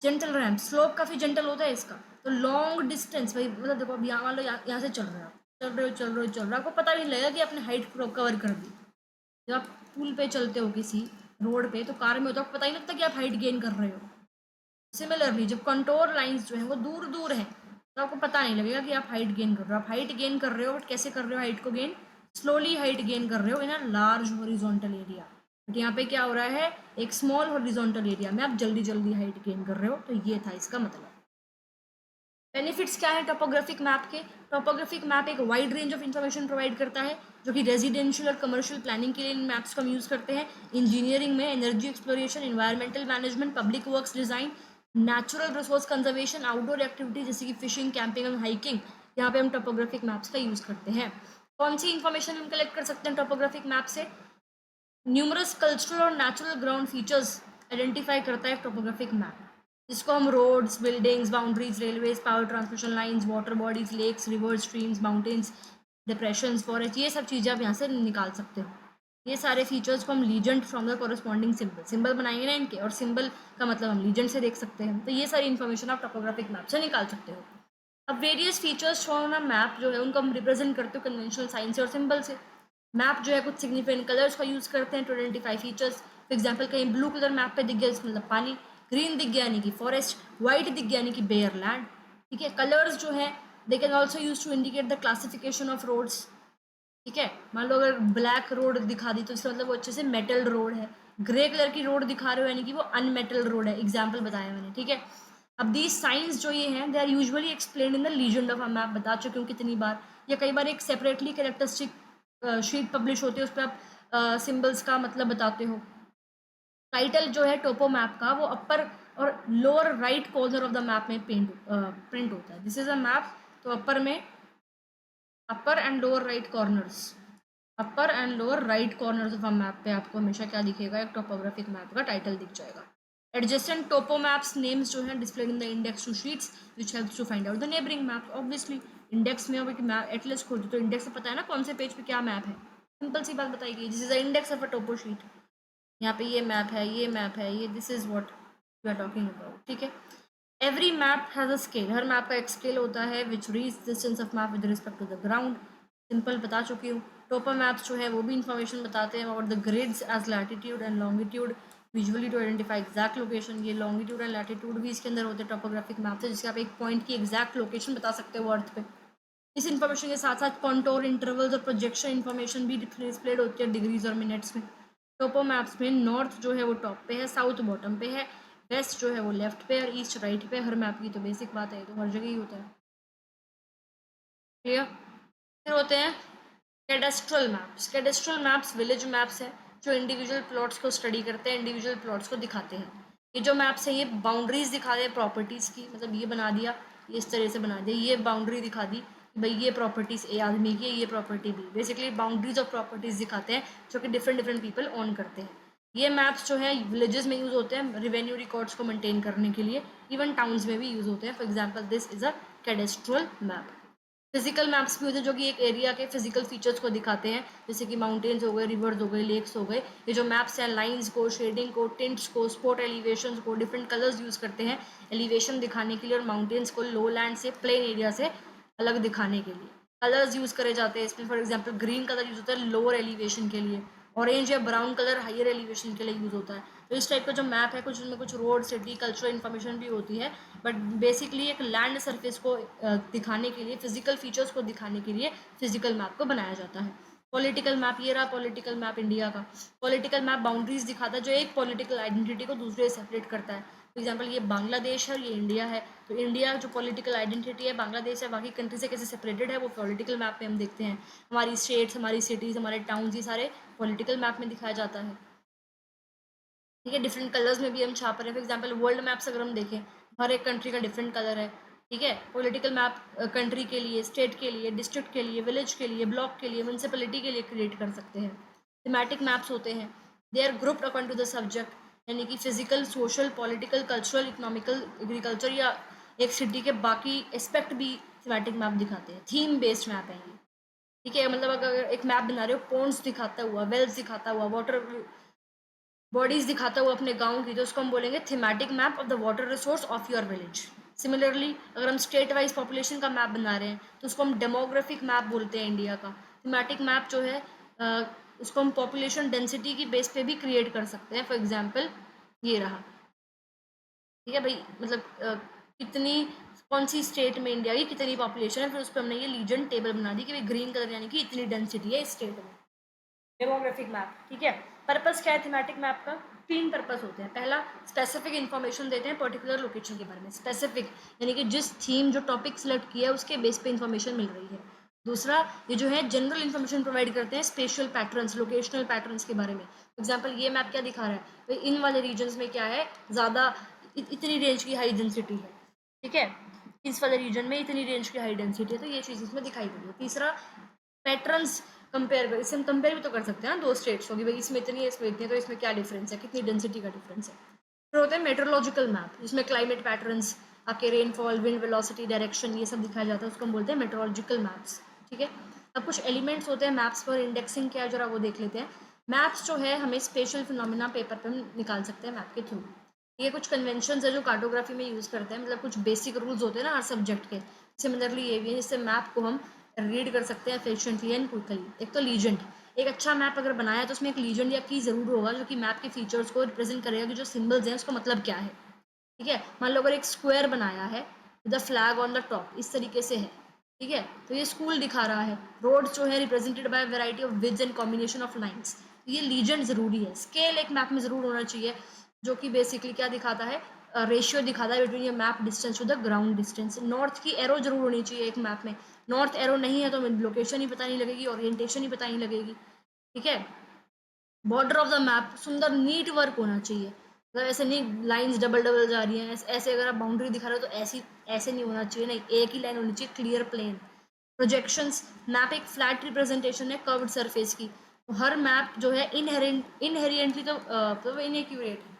जेंटल रैंप, स्लोप काफ़ी जेंटल होता है इसका, तो लॉन्ग डिस्टेंस भाई, मतलब देखो अब यहाँ मान लो यहाँ से चल रहे हो, चल रहे हो चल रहे हो चल रहे हो, आपको पता नहीं लगेगा कि आपने हाइट कवर कर दी। जब आप पुल पे चलते हो किसी रोड पे, तो कार में हो तो आपको पता ही लगता कि आप हाइट गेन कर रहे हो। सिमिलरली जब कंटोर लाइंस जो है वो दूर दूर हैं, तो आपको पता नहीं लगेगा कि आप हाइट गेन कर रहे हो। आप हाइट गेन कर रहे हो, बट कैसे कर रहे हो हाइट को गेन? स्लोली हाइट गेन कर रहे हो in a large horizontal area. But यहाँ पे क्या हो रहा है, एक स्मॉल हॉरिजॉन्टल एरिया में आप जल्दी जल्दी हाइट गेन कर रहे हो। तो ये था इसका मतलब। बेनिफिट्स क्या है टोपोग्राफिक मैप के? टोपोग्राफिक मैप एक wide range of information provide करता है, जो कि रेजिडेंशियल और कमर्शियल प्लानिंग के लिए इन मैप्स को हम यूज़ करते हैं। इंजीनियरिंग में energy exploration, environmental management, public works design, natural resource conservation, outdoor activity जैसे कि फिशिंग, कैंपिंग और हाइकिंग, यहाँ पे हम टोपोग्राफिक मैप्स का यूज़ करते हैं। कौन सी इन्फॉर्मेशन हम कलेक्ट कर सकते हैं टोपोग्राफिक मैप से? न्यूमरस कल्चरल और नेचुरल ग्राउंड फीचर्स आइडेंटिफाई करता है टोपोग्राफिक मैप, जिसको हम roads, buildings, boundaries, railways, power transmission lines, water bodies, lakes, rivers, streams, mountains, depressions, forest, ये सब चीज़ें आप यहाँ से निकाल सकते हो। ये सारे फीचर्स को हम legend from the corresponding symbol, symbol बनाएंगे ना इनके, और सिंबल का मतलब हम लीजेंड से देख सकते हैं। तो ये सारी इन्फॉर्मेशन आप टोपोग्राफिक मैप से निकाल सकते हो। अब various features show on a map जो है उनको हम रिप्रेजेंट करते हो कन्वेंशनल साइन से और सिंबल से। मैप जो है कुछ सिग्निफिकेंट कलर्स का यूज़ करते हैं to identify features. For example कहीं ब्लू कलर मैप पे दिख गया इसका मतलब पानी, ग्रीन दिख गया यानी कि फॉरेस्ट, वाइट दिख गया यानी कि बेयर लैंड। ठीक है, कलर्स जो है they can also use to indicate the classification of roads. ठीक है, मान लो अगर ब्लैक रोड दिखा दी तो इसका मतलब वो अच्छे से मेटल रोड है। ग्रे कलर की रोड दिखा रहे हो यानी कि वो अनमेटल रोड है, एग्जाम्पल बताया मैंने। ठीक है, अब दी साइंस जो ये हैं they are usually explain in the legend of a map, बता चुकी हूँ कितनी बार, या कई बार एक सेपरेटली कैरेक्टरिस्टिक शीट पब्लिश होती है, उस पर आप सिम्बल्स का मतलब बताते हो। टाइटल जो है टोपो मैप का वो अपर और lower right corner of the map में प्रिंट होता है। दिस इज अ मैप, तो अपर में upper and lower right corners, upper and lower right corners of a map पे आपको हमेशा क्या दिखेगा, एक टोपोग्राफिक मैप का टाइटल दिख जाएगा। एडजेसेंट टोपो मैप्स नेम्स जो है displayed in the index to sheets which helps to find out the neighbouring map. Obviously index में अब मैप एटलस खोलते तो इंडेक्स से पता है ना कौन से पेज पे क्या मैप है, सिंपल सी बात बताई गई, this is the index of a topo sheet. यहाँ पे ये मैप है, ये मैप है, ये this is what we are talking about. ठीक है, every map has a scale, हर मैप का एक स्केल होता है which reach distance of map with respect to the ground. Simple बता चुकी हूँ। टोपो मैप्स जो है वो भी इन्फॉर्मेशन बताते हैं about the grids as latitude and longitude visually to identify exact location. ये लॉन्गिट्यूड एंड लैटिट्यूड भी इसके अंदर होते हैं टोपोग्राफिक मैप से, जिससे आप एक पॉइंट की एग्जैक्ट लोकेशन बता सकते हो अर्थ पे। इस इन्फॉर्मेशन के साथ साथ कॉन्टोर, इंटरवल्स और प्रोजेक्शन इन्फॉर्मेशन भी डिस्प्लेड होती है डिग्रीज और मिनट्स में। टोपो मैप्स में नॉर्थ जो है वो टॉप पे है, साउथ बॉटम पे है, वेस्ट जो है वो लेफ्ट पे और ईस्ट राइट पे। हर मैप की तो बेसिक बात है, तो हर जगह ही होता है। क्लियर? फिर होते हैं cadastral maps. Cadastral maps village maps हैं जो इंडिविजुअल प्लॉट्स को स्टडी करते हैं, इंडिविजुअल प्लॉट्स को दिखाते हैं। ये जो मैप्स हैं ये बाउंड्रीज दिखा रहे हैं प्रॉपर्टीज़ की, मतलब ये बना दिया, ये इस तरह से बना दिया, ये बाउंड्री दिखा दी कि भाई ये प्रॉपर्टीज़ ए आदमी की है, ये property B. Basically boundaries of properties दिखाते हैं जो कि डिफरेंट डिफरेंट पीपल ओन करते हैं। ये मैप्स जो है विलेजेस में यूज़ होते हैं रिवेन्यू रिकॉर्ड्स को मेंटेन करने के लिए, इवन टाउन्स में भी यूज़ होते हैं। For example this is a cadastral map. Physical maps भी होते हैं जो कि एक एरिया के फिजिकल फीचर्स को दिखाते हैं, जैसे कि माउंटेन्स हो गए, रिवर्स हो गए, लेक्स हो गए। ये जो मैप्स हैं लाइंस को, शेडिंग को, टिंट्स को, स्पॉट एलिवेशन को, डिफरेंट कलर्स यूज़ करते हैं एलिवेशन दिखाने के लिए, और माउंटेन्स को लो लैंड से, प्लेन एरिया से अलग दिखाने के लिए कलर्स यूज़ करे जाते हैं इसमें। For example green colour use होता है लोअर एलिवेशन के लिए, ऑरेंज या ब्राउन कलर हायर एलिवेशन के लिए यूज़ होता है। तो इस टाइप का जो मैप है कुछ उसमें कुछ रोड, सिटी, कल्चरल इन्फॉर्मेशन भी होती है, बट बेसिकली एक लैंड सरफेस को दिखाने के लिए, फिजिकल फीचर्स को दिखाने के लिए फिजिकल मैप को बनाया जाता है। पॉलिटिकल मैप, ये रहा पॉलिटिकल मैप इंडिया का। पॉलिटिकल मैप बाउंड्रीज दिखाता है जो एक पॉलिटिकल आइडेंटिटी को दूसरे से सेपरेट करता है। फॉर एग्जाम्पल ये बांग्लादेश है और ये इंडिया है, तो इंडिया जो पॉलिटिकल आइडेंटिटी है, बांग्लादेश है बाकी कंट्री से कैसे सेपरेटेड है, वो पॉलिटिकल मैप में हम देखते हैं। हमारी स्टेट्स, हमारी सिटीज़, हमारे टाउन्स, ये सारे पॉलिटिकल मैप में दिखाया जाता है। ठीक है, डिफरेंट कलर्स में भी हम छाप रहे हैं। फॉर एग्जाम्पल वर्ल्ड मैप्स अगर हम देखें, हर एक कंट्री का डिफरेंट कलर है। ठीक है, पॉलिटिकल मैप कंट्री के लिए, स्टेट के लिए, डिस्ट्रिक्ट के लिए, विलेज के लिए, ब्लॉक के लिए, म्यूनसिपलिटी के लिए क्रिएट कर सकते हैं। थीमेटिक मैप्स होते हैं, they are grouped according to the subject, यानी कि physical, social, political, cultural, economical, agriculture या एक सिटी के बाकी एस्पेक्ट भी थीमेटिक मैप दिखाते हैं। थीम बेस्ड मैप है ये। ठीक है, मतलब अगर एक मैप बना रहे हो, पॉन्ड्स दिखाता हुआ, वेल्स दिखाता हुआ, वाटर बॉडीज दिखाता हुआ अपने गांव की, तो उसको हम बोलेंगे thematic map of the water resource of your village. Similarly अगर हम स्टेट वाइज पॉपुलेशन का मैप बना रहे हैं तो उसको हम डेमोग्राफिक मैप बोलते हैं इंडिया का। थीमेटिक मैप जो है उसको हम पॉपुलेशन डेंसिटी की बेस पे भी क्रिएट कर सकते हैं। फॉर एग्जाम्पल ये रहा। ठीक है भाई, मतलब कितनी, कौन सी स्टेट में इंडिया की कितनी पॉपुलेशन है, फिर उस पर हमने ये लीजन टेबल बना दी कि भाई ग्रीन कलर यानी कि इतनी डेंसिटी है इस स्टेट में। Demographic map. ठीक है, पर्पस क्या है थीमेटिक मैप का? तीन पर्पस होते हैं। पहला, स्पेसिफिक इन्फॉर्मेशन देते हैं पर्टिकुलर लोकेशन के बारे में। स्पेसिफिक यानी कि जिस थीम, जो टॉपिक सेलेक्ट किया है उसके बेस पे इन्फॉर्मेशन मिल रही है। दूसरा, ये जो है जनरल इन्फॉर्मेशन प्रोवाइड करते हैं स्पेशल पैटर्न्स, लोकेशनल पैटर्न्स के बारे में। एग्जाम्पल ये मैप क्या दिखा रहा है, भाई इन वाले रीजन्स में क्या है, ज़्यादा इतनी रेंज की हाई डेंसिटी है। ठीक है, इस वाले रीजन में इतनी रेंज की हाई डेंसिटी है, तो ये चीज़ इसमें दिखाई दे रही है। तीसरा, पैटर्न्स कंपेयर कर, इससे हम कंपेयर भी तो कर सकते हैं ना दो स्टेट्स को कि भाई इसमें इतनी है इसमें इतनी है, तो इसमें क्या डिफरेंस है, कितनी डेंसिटी का डिफरेंस है। फिर होते हैं मेट्रोलॉजिकल मैप, जिसमें क्लाइमेट पैटर्न्स, आपके रेनफॉल, विंड वेलोसिटी, डायरेक्शन, ये सब दिखाया जाता है, उसको हम बोलते हैं मेट्रोलॉजिकल मैप्स। ठीक है, अब कुछ एलिमेंट्स होते हैं मैप्स पर, इंडेक्सिंग क्या है जरा वो देख लेते हैं। मैप्स जो है हमें स्पेशल फिनोमिना पेपर पर हम निकाल सकते हैं मैप के थ्रू। ये कुछ कन्वेंशन है जो कार्टोग्राफी में यूज़ करते हैं, मतलब कुछ बेसिक रूल्स होते हैं ना हर सब्जेक्ट के। सिमिलरली ये भी है, जिससे मैप को हम रीड कर सकते हैं एफिशिएंटली एंड क्विकली। एक तो लीजेंड, एक अच्छा मैप अगर बनाया है तो उसमें एक लीजेंड या की ज़रूर होगा जो कि मैप के फीचर्स को रिप्रेजेंट करेगा कि जो सिंबल्स हैं उसका मतलब क्या है। ठीक है, मान लो अगर एक स्क्वायर बनाया है with the flag on the top, इस तरीके से है। ठीक है, तो ये स्कूल दिखा रहा है। रोड जो है represented by variety of widths and combination of lines, तो ये लीजेंड ज़रूरी है। स्केल एक मैप में ज़रूर होना चाहिए, जो कि बेसिकली क्या दिखाता है, रेशियो दिखाता है between your map distance to the ground distance. North की एरो जरूर होनी चाहिए एक मैप में। नॉर्थ एरो नहीं है तो लोकेशन ही पता नहीं लगेगी, ओरिएंटेशन ही पता नहीं लगेगी। ठीक है, बॉर्डर ऑफ द मैप सुंदर नीट वर्क होना चाहिए, मतलब ऐसे नहीं लाइंस डबल डबल जा रही हैं, ऐसे अगर आप बाउंड्री दिखा रहे हो तो ऐसी ऐसे नहीं होना चाहिए, नहीं एक ही लाइन होनी चाहिए, क्लियर प्लेन। प्रोजेक्शंस, मैप एक फ्लैट रिप्रेजेंटेशन है कर्व्ड सरफेस की, तो हर मैप जो है इनहेरिएंटली तो इनएक्यूरेट है,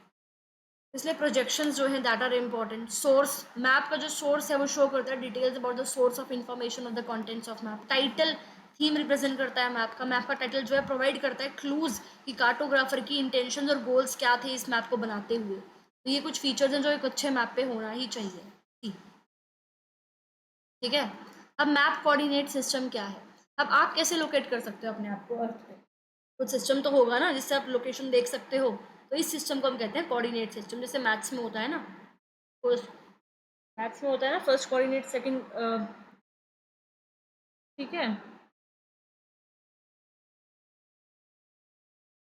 इसलिए प्रोजेक्शंस जो है that are important. Source, map का जो सोर्स है वो शो करता है details about the source of information of the contents of map. Title, theme represent करता है मैप का। मैप का टाइटल जो है प्रोवाइड करता है क्लूज कि कार्टोग्राफर की इंटेंशन और गोल्स क्या थे इस मैप को बनाते हुए। तो ये कुछ फीचर्स हैं जो एक अच्छे मैप पे होना ही चाहिए। ठीक है, अब मैप कोऑर्डिनेट सिस्टम क्या है? अब आप कैसे लोकेट कर सकते हो अपने आप को अर्थ पे? कुछ सिस्टम तो होगा ना जिससे आप लोकेशन देख सकते हो, तो इस सिस्टम को हम कहते हैं कोऑर्डिनेट सिस्टम। जैसे मैथ्स में होता है ना, फर्स्ट मैथ्स में होता है ना फर्स्ट कोऑर्डिनेट, सेकंड, ठीक है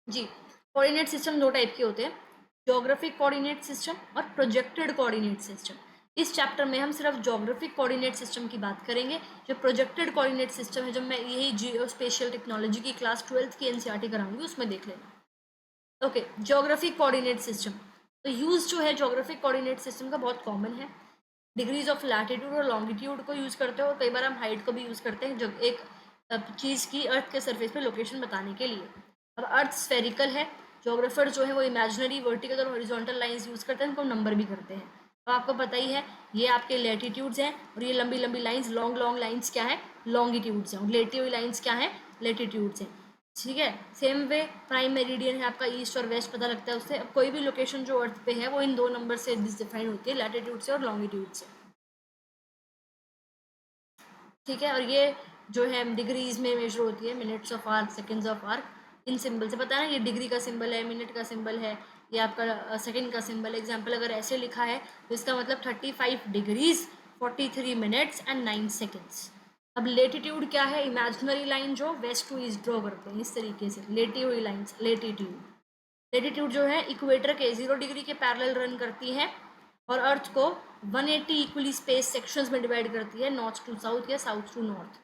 जी। कोऑर्डिनेट सिस्टम दो टाइप के होते हैं, ज्योग्राफिक कोऑर्डिनेट सिस्टम और प्रोजेक्टेड कोऑर्डिनेट सिस्टम। इस चैप्टर में हम सिर्फ ज्योग्राफिक कोऑर्डिनेट सिस्टम की बात करेंगे। जो प्रोजेक्टेड कोऑर्डिनेट सिस्टम है, जब मैं यही जियो स्पेशियल टेक्नोलॉजी की क्लास 12th की एनसीईआरटी कराऊंगी उसमें देख लेना। ओके, ज्योग्राफिक कोऑर्डिनेट सिस्टम, तो यूज़ जो है ज्योग्राफिक कोऑर्डिनेट सिस्टम का बहुत कॉमन है। डिग्रीज ऑफ लैटिट्यूड और लॉन्गिट्यूड को यूज़ करते हो, और कई बार हम हाइट को भी यूज़ करते हैं जब एक चीज़ की अर्थ के सरफेस पे लोकेशन बताने के लिए। अब अर्थ स्फेरिकल है, जोग्राफर जो है वो इमेजिनरी, वर्टिकल और हॉरिजॉन्टल लाइंस यूज़ करते हैं, उनको नंबर भी करते हैं। अब आपको पता ही है ये आपके लैटिट्यूड्स हैं, और ये लंबी लंबी लाइंस, लॉन्ग लॉन्ग लाइंस क्या है, लॉन्गिट्यूड्स हैं, और लेटी हुई लाइंस क्या है, लेटिट्यूड्स हैं। ठीक है, सेम वे प्राइम मेरिडियन है आपका, ईस्ट और वेस्ट पता लगता है उससे। अब कोई भी लोकेशन जो अर्थ पे है वो इन दो नंबर से डिफाइन होती है, लैटिट्यूड से और लॉन्गिट्यूड से। ठीक है, और ये जो है डिग्रीज में मेजर होती है, minutes of arc, seconds of arc. In symbol से पता है ना, ये डिग्री का सिंबल है, मिनट का सिंबल है, ये आपका सेकंड का सिंबल है। एग्जाम्पल अगर ऐसे लिखा है तो इसका मतलब 35 डिग्रीज 43 मिनट्स एंड 9 सेकेंड्स। अब लेटीट्यूड क्या है, इमेजिनरी लाइन जो वेस्ट टू ईस्ट ड्रॉ करते हैं इस तरीके से, लेटी हुई लाइन्स लेटीट्यूड। लेटीट्यूड जो है इक्वेटर के 0 डिग्री के पैरेलल रन करती है और अर्थ को 180 इक्वली स्पेस सेक्शंस में डिवाइड करती है, नॉर्थ टू साउथ या साउथ टू नॉर्थ।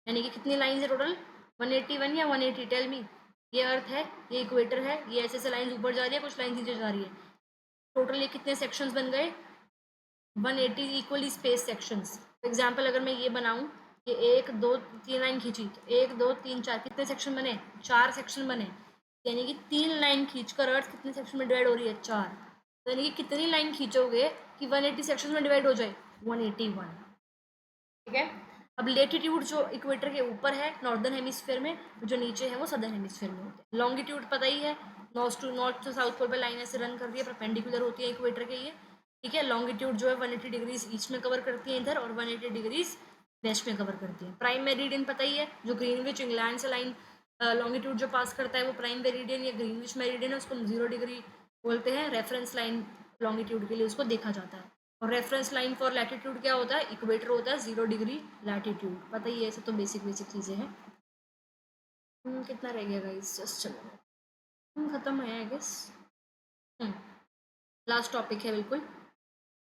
यानी कि कितनी लाइन है टोटल, 181 या 180, टेल मी। ये अर्थ है, ये इक्वेटर है, ये ऐसे ऐसे लाइन ऊपर जा रही है, कुछ लाइन नीचे जा रही है। टोटल ये कितने सेक्शंस बन गए, 180 इक्वली स्पेस सेक्शंस। एग्जाम्पल अगर मैं ये बनाऊं, ये 1 2 3 लाइन खींची तो 1 2 3 4 कितने सेक्शन बने, 4 सेक्शन बने। यानी कि 3 लाइन खींचकर अर्थ कितने सेक्शन में डिवाइड हो रही है, 4। तो यानी कि कितनी लाइन खींचोगे कि 180 सेक्शन में डिवाइड हो जाए, 181। ठीक है। अब लेटीट्यूड जो इक्वेटर के ऊपर है नॉर्दर्न हेमिस्फीयर में, जो नीचे है वो सदर्न हेमिस्फीयर में होते हैं। लॉन्गिट्यूड पता ही है, नॉर्थ टू साउथ पोल पे लाइन ऐसे रन कर रही है, परपेंडिकुलर होती है इक्वेटर के ये। ठीक है। लॉन्गिट्यूड जो है 180 डिग्रीज ईस्ट में कवर करती है इधर, और 180 डिग्रीज वेस्ट में कवर करती है। प्राइम मेरिडियन पता ही है, जो ग्रीनविच इंग्लैंड से लाइन लॉन्गिट्यूड जो पास करता है वो प्राइम मेरिडियन या ग्रीनविच मेरिडियन है, उसको 0 डिग्री बोलते हैं। रेफरेंस लाइन लॉन्गिट्यूड के लिए उसको देखा जाता है। और रेफरेंस लाइन फॉर लैटिट्यूड क्या होता है, इक्वेटर होता है 0 डिग्री लैटिट्यूड। पता ही है, ऐसे तो बेसिक बेसिक चीज़ें हैं। कितना रह गया गाइस, जस्ट चलो खत्म है आई गेस। लास्ट टॉपिक है बिल्कुल,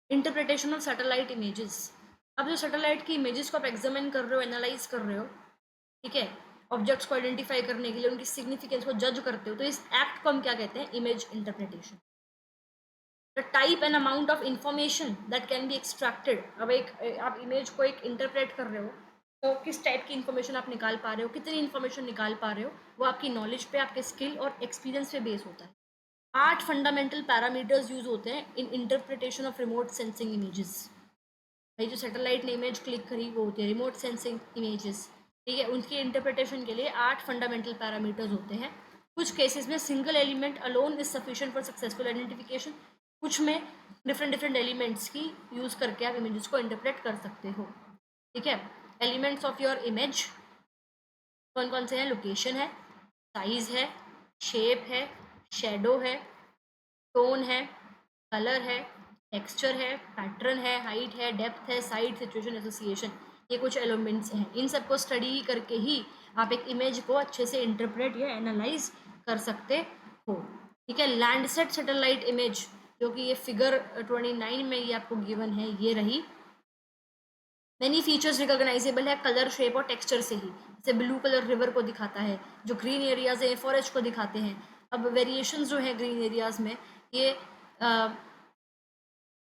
इंटरप्रिटेशन ऑफ सैटेलाइट इमेजेस। अब जो सैटेलाइट की इमेजेस को आप एग्जामिन कर रहे हो, एनालाइज कर रहे हो, ठीक है, ऑब्जेक्ट्स को आइडेंटिफाई करने के लिए उनकी सिग्निफिकेंस को जज करते हो, तो इस एक्ट को हम क्या कहते हैं, image interpretation. The type and amount of information that can be extracted. अब आप इमेज को एक इंटरप्रेट कर रहे हो, तो किस टाइप की इंफॉर्मेशन आप निकाल पा रहे हो, कितनी इंफॉर्मेशन निकाल पा रहे हो, वो आपकी नॉलेज पे, आपके स्किल और एक्सपीरियंस पे बेस होता है। 8 फंडामेंटल पैरामीटर्स यूज होते हैं in interpretation of remote sensing images. भाई जो सैटेलाइट ने इमेज क्लिक करी वो होती है रिमोट सेंसिंग इमेजेस। ठीक है, उनकी इंटरप्रिटेशन के लिए 8 फंडामेंटल पैरामीटर्स होते हैं। कुछ केसेस में single element alone is sufficient for successful identification, कुछ में डिफरेंट एलिमेंट्स की यूज करके आप इमेजेस को इंटरप्रेट कर सकते हो। ठीक है। एलिमेंट्स ऑफ योर इमेज कौन कौन से हैं, लोकेशन है, साइज है, शेप है, शेडो है, टोन है, कलर है, टेक्सचर है, पैटर्न है, हाइट है, डेप्थ है, साइड, सिचुएशन, एसोसिएशन। ये कुछ एलिमेंट्स हैं। इन सबको स्टडी करके ही आप एक इमेज को अच्छे से इंटरप्रेट या एनालाइज कर सकते हो। ठीक है। लैंडसेट सैटेलाइट इमेज, जो कि ये फिगर 29 में ये आपको गिवन है, ये रही। मैनी फीचर्स रिकॉग्नाइजेबल है कलर, शेप और टेक्सचर से ही। जैसे ब्लू कलर रिवर को दिखाता है, जो ग्रीन एरियाज है फॉरेस्ट को दिखाते हैं। अब वेरिएशंस जो है ग्रीन एरियाज में, ये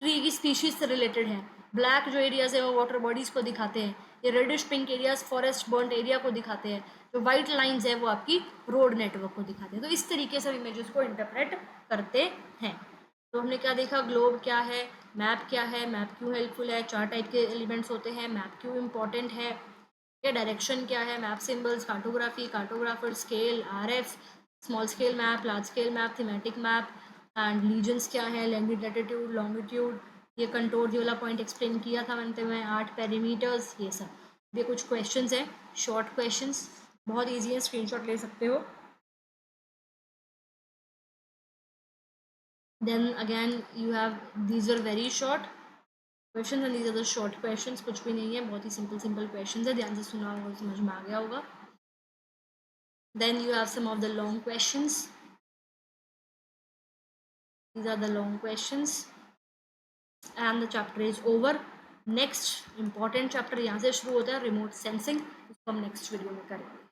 ट्री की स्पीशीज से रिलेटेड है। ब्लैक जो एरियाज है वो वाटर बॉडीज को दिखाते हैं। ये reddish pink areas forest burned area को दिखाते हैं। जो वाइट लाइंस है वो आपकी रोड नेटवर्क को दिखाते हैं। तो इस तरीके से इमेजेस को इंटरप्रेट करते हैं। तो हमने क्या देखा, ग्लोब क्या है, मैप क्या है, मैप क्यों हेल्पफुल है, 4 टाइप के एलिमेंट्स होते हैं, मैप क्यों इंपॉर्टेंट है, क्या डायरेक्शन क्या है, map symbols, cartography, cartographer, scale, RF, small scale map, large scale map, thematic map, and lesions क्या है, लैटिट्यूड, लॉन्गिट्यूड, ये कंटोर वाला पॉइंट एक्सप्लेन किया था मैंने, 8 पैरामीटर्स, ये सब। ये कुछ क्वेश्चंस हैं, शॉर्ट क्वेश्चंस, बहुत ईजी है, स्क्रीनशॉट ले सकते हो। Then again you have, these are very short questions and these are the short questions. कुछ भी नहीं है, बहुत ही सिंपल सिंपल क्वेश्चंस है, ध्यान से सुना होगा, समझ में आ गया होगा। Then you have some of the long questions. These are the long questions and the chapter is over. Next important chapter यहाँ से शुरू होता है, remote sensing, उसको हम next video में करेंगे।